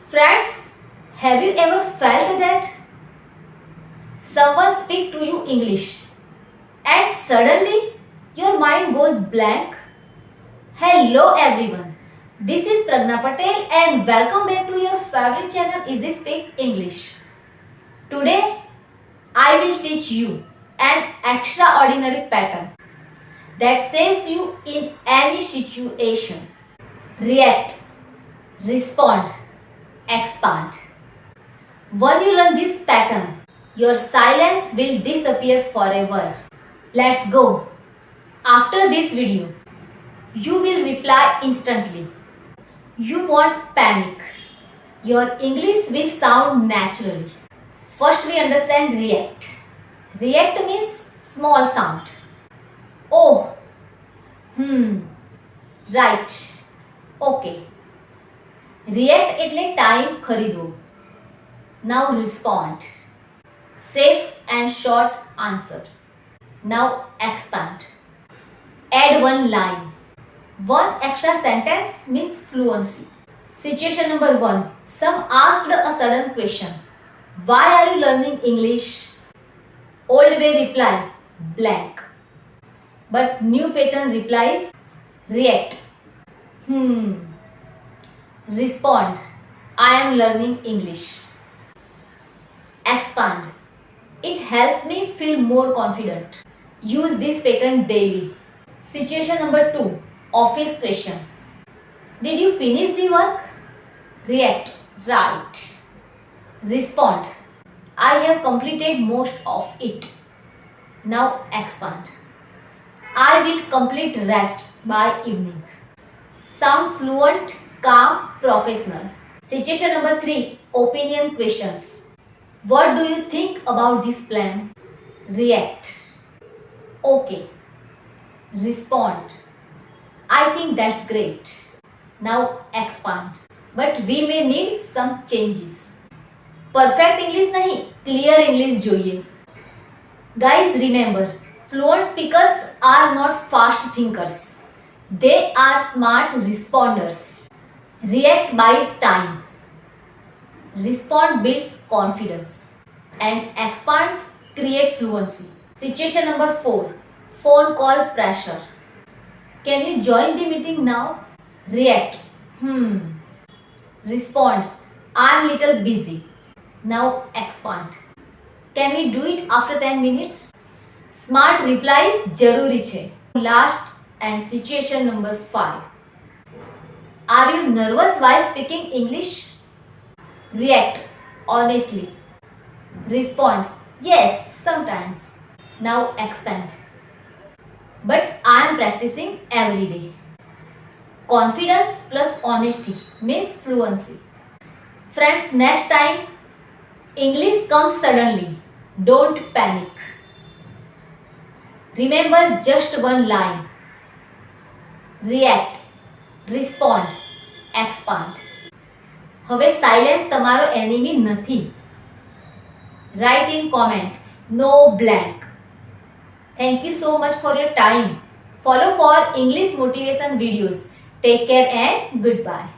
Friends, have you ever felt that someone speak to you English and suddenly your mind goes blank? Hello everyone, this is Pragna Patel and welcome back to your favorite channel Easy Speak English. Today I will teach you an extraordinary pattern that saves you in any situation. React, respond, expand. When you learn this pattern, your silence will disappear forever. Let's go. After this video, you will reply instantly. You won't panic. Your English will sound naturally. First we understand react. React means small sound. Oh, right, okay. React એટલે time ખરીદવો. Now respond. Safe and short answer. Now expand. Add one line. One extra sentence means fluency. Situation number 1. Some asked a sudden question. Why are you learning English? Old way reply, blank. But new pattern replies, react. Respond. I am learning English. Expand. It helps me feel more confident. Use this pattern daily. Situation number 2. Office question. Did you finish the work? React. Right. Respond. I have completed most of it. Now expand. I will complete rest by evening. Sound fluent, calm, professional. Situation number 3. Opinion questions. What do you think about this plan? React. Okay. Respond. I think that's great. Now expand. But we may need some changes. Perfect English nahi, clear English જોઈએ. Guys, remember, fluent speakers are not fast thinkers. They are smart responders. React buys time. Respond builds confidence. And expands create fluency. Situation number 4. Phone call pressure. Can you join the meeting now? React. Respond. I'm little busy. Now expand. Can we do it after 10 minutes? Smart replies જરૂરી છે. Last and situation number 5. Are you nervous while speaking English? React honestly. Respond. Yes, sometimes. Now expand. But I am practicing every day. Confidence plus honesty means fluency. Friends, next time English comes suddenly. Don't panic. Remember just one line. React, respond, expand. હવે silence તમારો enemy નથી. Write in comment, no blank. Thank you so much for your time. Follow for English motivation videos. Take care and goodbye.